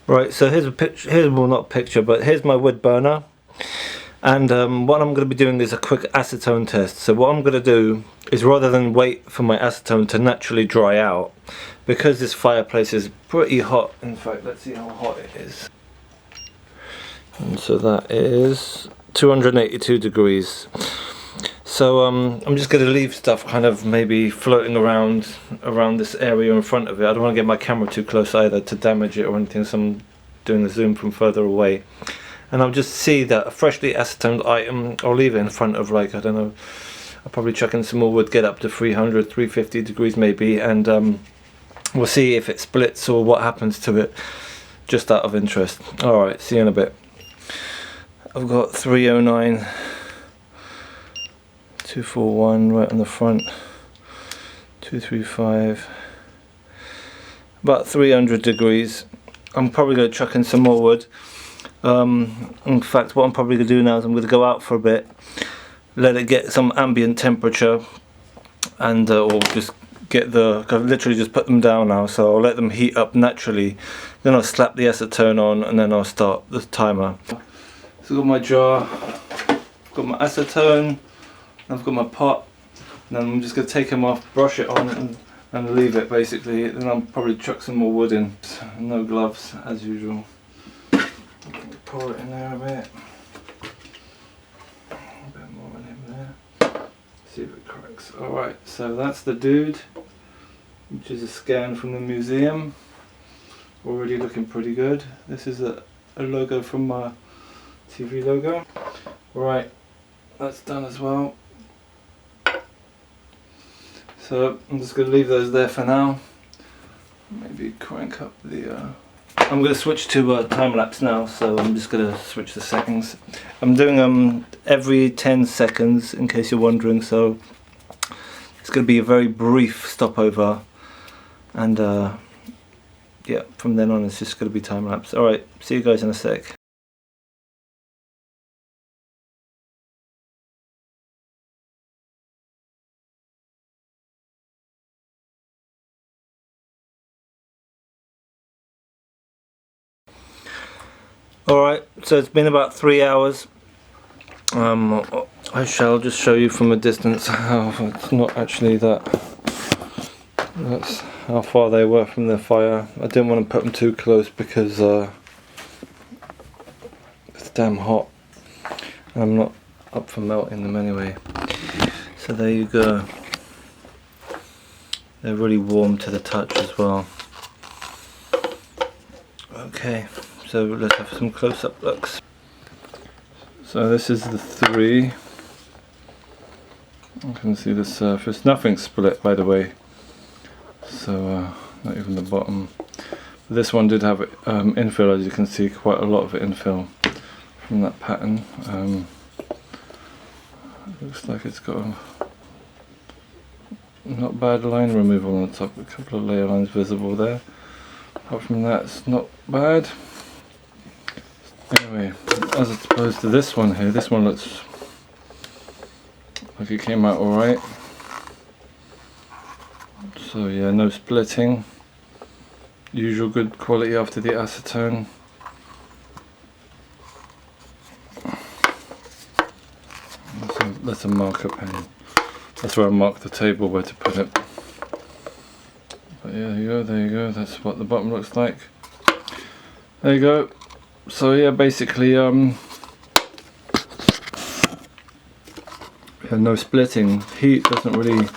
Right, so here's a picture, well, not a picture, but here's my wood burner. And what I'm going to be doing is a quick acetone test. So what I'm going to do is, rather than wait for my acetone to naturally dry out, because this fireplace is pretty hot, in fact, let's see how hot it is. And so that is 282 degrees. So I'm just going to leave stuff kind of maybe floating around this area in front of it. I don't want to get my camera too close either to damage it or anything, so I'm doing the zoom from further away. And I'll just see that a freshly acetoned item, I'll leave it in front of, like, I don't know, I'll probably chuck in some more wood, get up to 300, 350 degrees maybe, and we'll see if it splits or what happens to it, just out of interest. Alright, see you in a bit. I've got 309, 241 right on the front, 235, about 300 degrees. I'm probably going to chuck in some more wood. In fact, what I'm probably going to do now is I'm going to go out for a bit, let it get some ambient temperature, and or just get the, I've literally just put them down now, so I'll let them heat up naturally, then I'll slap the acetone on, and then I'll start the timer. So I've got my jar, I've got my acetone, I've got my pot, and then I'm just going to take them off, brush it on, and leave it basically. Then I'll probably chuck some more wood in. No gloves as usual. Pour it in there a bit. A bit more in there. See if it cracks. Alright, so that's the dude, which is a scan from the museum. Already looking pretty good. This is a logo from my TV logo. Right, that's done as well. So I'm just going to leave those there for now. Maybe crank up the... I'm going to switch to time lapse now, so I'm just going to switch the settings. I'm doing every 10 seconds, in case you're wondering, so it's going to be a very brief stopover, and yeah, from then on it's just going to be time lapse. Alright, see you guys in a sec. Alright, so it's been about 3 hours. I shall just show you from a distance how it's not actually that. That's how far they were from the fire. I didn't want to put them too close because it's damn hot. I'm not up for melting them anyway. So there you go. They're really warm to the touch as well. Okay. So let's have some close-up looks. So this is the 3. You can see the surface. Nothing split, by the way. So not even the bottom. But this one did have infill, as you can see, quite a lot of infill from that pattern. Looks like it's got a not bad line removal on the top. A couple of layer lines visible there. Apart from that, it's not bad. Anyway, as opposed to this one here, this one looks like it came out alright. So yeah, no splitting. Usual good quality after the acetone. That's a marker pen. That's where I marked the table where to put it. But yeah, there you go, that's what the bottom looks like. There you go. So yeah, basically yeah, no splitting. Heat doesn't really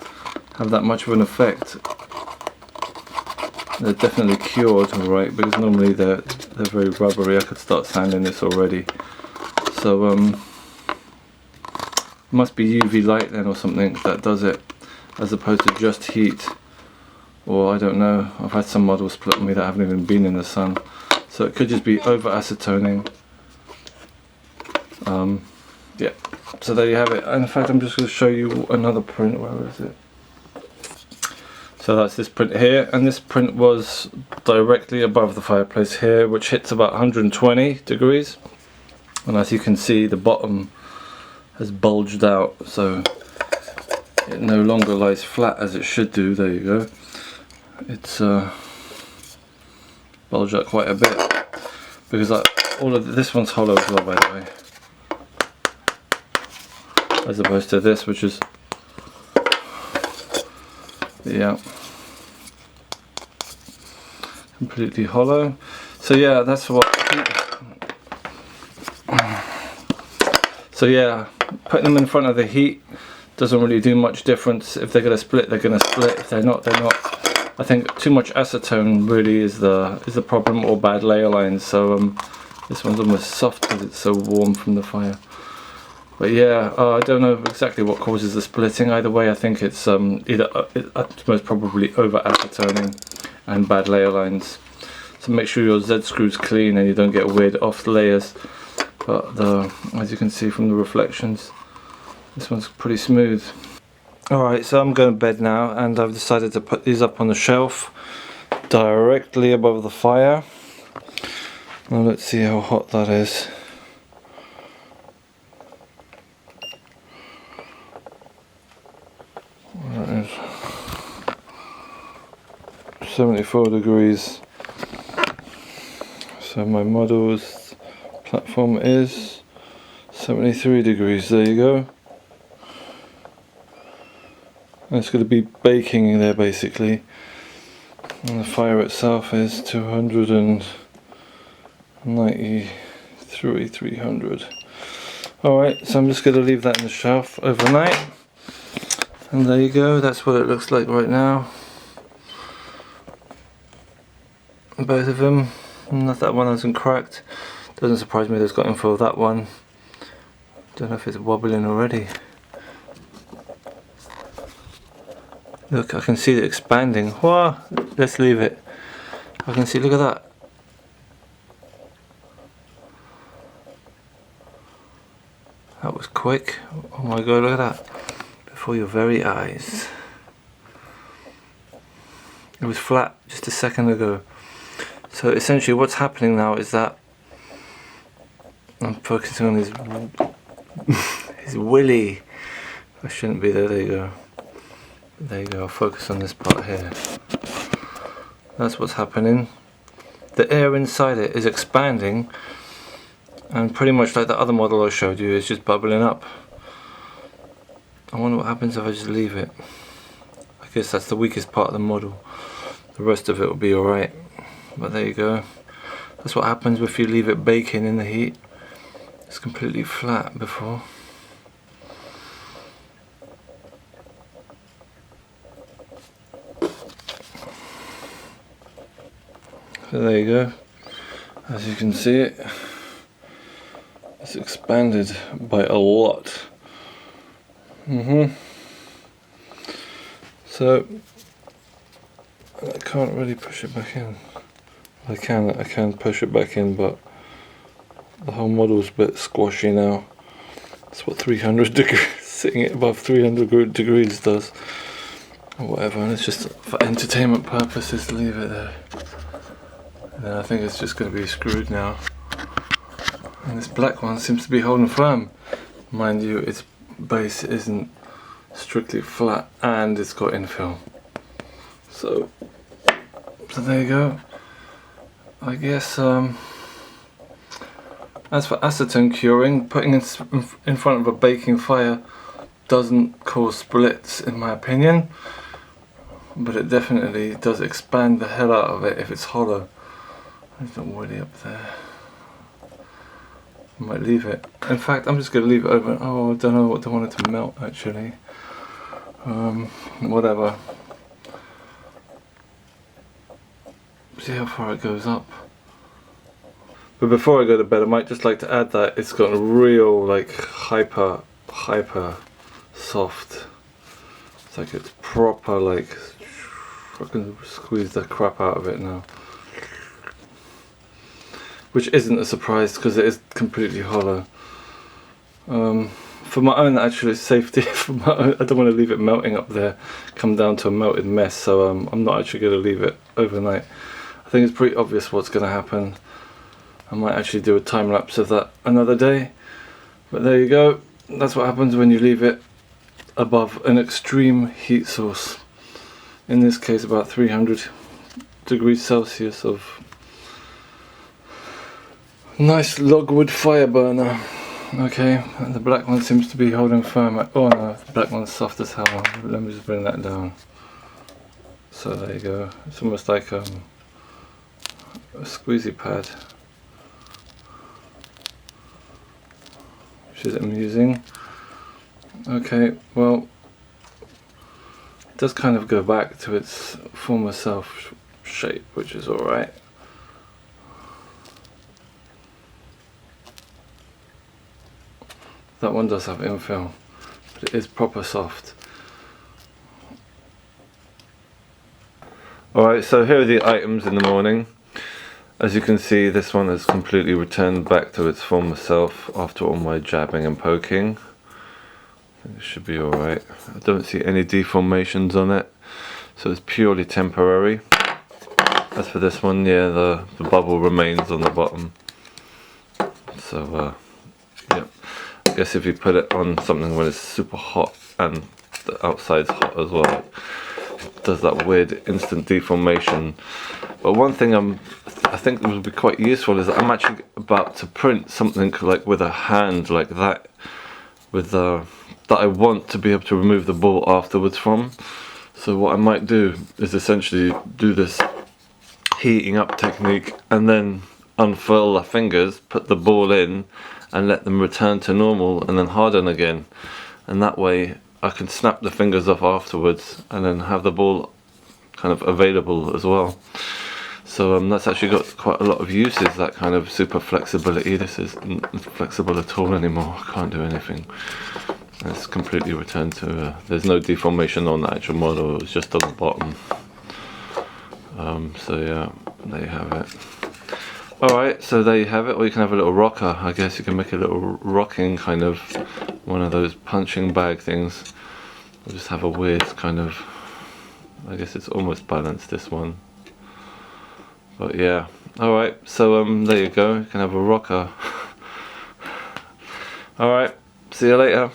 have that much of an effect. They're definitely cured, alright, because normally they're very rubbery. I could start sanding this already. So must be UV light then or something that does it, as opposed to just heat. Or I don't know, I've had some models split on me that haven't even been in the sun. So it could just be over acetoning. Yeah, so there you have it. And in fact, I'm just going to show you another print. Where is it? So that's this print here, and this print was directly above the fireplace here, which hits about 120 degrees. And as you can see, the bottom has bulged out, so it no longer lies flat as it should do. There you go. It's bulged out quite a bit. because all of this one's hollow as well, by the way, as opposed to this, which is, yeah, completely hollow. So yeah, that's what. So yeah, putting them in front of the heat doesn't really do much difference. If they're gonna split, they're gonna split. If they're not, they're not. I think too much acetone really is the problem, or bad layer lines. So this one's almost soft because it's so warm from the fire. But yeah, I don't know exactly what causes the splitting. Either way, I think it's either it's most probably over acetoning and bad layer lines. So make sure your Z screw's clean and you don't get weird off layers. But as you can see from the reflections, this one's pretty smooth. Alright, so I'm going to bed now, and I've decided to put these up on the shelf directly above the fire. Now let's see how hot that is. That is 74 degrees. So my model's platform is 73 degrees. There you go. And it's going to be baking there basically. And the fire itself is 293, 300. Alright, so I'm just going to leave that in the shelf overnight. And there you go, that's what it looks like right now. Both of them. Not that one hasn't cracked. Doesn't surprise me, there's got info of that one. Don't know if it's wobbling already. Look, I can see it expanding. Whoa, let's leave it. I can see, look at that. That was quick. Oh my god, look at that. Before your very eyes. It was flat just a second ago. So essentially what's happening now is that I'm focusing on his willy. I shouldn't be there, there you go. There you go, I'll focus on this part here. That's what's happening. The air inside it is expanding, and pretty much like the other model I showed you, it's just bubbling up. I wonder what happens if I just leave it. I guess that's the weakest part of the model. The rest of it will be alright. But there you go. That's what happens if you leave it baking in the heat. It's completely flat before. So there you go. As you can see it, it's expanded by a lot. So I can't really push it back in. I can push it back in, but the whole model's a bit squashy now. That's what 300 degrees, sitting it above 300 degrees does. Or whatever, and it's just for entertainment purposes, leave it there. And then I think it's just going to be screwed now. And this black one seems to be holding firm. Mind you, its base isn't strictly flat and it's got infill. So there you go. I guess as for acetone curing, putting it in front of a baking fire doesn't cause splits in my opinion, but it definitely does expand the hell out of it if it's hollow. There's not woody up there. I might leave it. In fact, I'm just going to leave it open. Oh, I don't know what I want it to melt actually. Whatever. See how far it goes up. But before I go to bed, I might just like to add that it's got a real like hyper soft. It's like it's proper like, I can squeeze the crap out of it now. Which isn't a surprise because it is completely hollow. For my own actual safety, for my own, I don't want to leave it melting up there, come down to a melted mess, so I'm not actually going to leave it overnight. I think it's pretty obvious what's going to happen. I might actually do a time lapse of that another day. But there you go, that's what happens when you leave it above an extreme heat source. In this case about 300 degrees Celsius of Nice logwood fire burner. Okay, and the black one seems to be holding firm. Oh no, the black one's soft as hell. Let me just bring that down. So there you go. It's almost like a squeezy pad, which is amusing. Okay, well, it does kind of go back to its former self shape, which is alright. That one does have infill, but it is proper soft. Alright, so here are the items in the morning. As you can see, this one has completely returned back to its former self after all my jabbing and poking. I think it should be alright. I don't see any deformations on it, so it's purely temporary. As for this one, yeah, the bubble remains on the bottom. So, yeah. I guess if you put it on something when it's super hot and the outside's hot as well, it does that weird instant deformation. But one thing I think would be quite useful is that I'm actually about to print something like with a hand like that, with that I want to be able to remove the ball afterwards from. So what I might do is essentially do this heating up technique and then unfurl the fingers, put the ball in and let them return to normal and then harden again, and that way I can snap the fingers off afterwards and then have the ball kind of available as well. So that's actually got quite a lot of uses, that kind of super flexibility. This isn't flexible at all anymore. I can't do anything. It's completely returned to there's no deformation on the actual model, it's just on the bottom. So yeah, there you have it. Alright, so there you have it. Or you can have a little rocker. I guess you can make a little rocking kind of one of those punching bag things. Or just have a weird kind of, I guess it's almost balanced, this one. But yeah, alright, so there you go. You can have a rocker. Alright, see you later.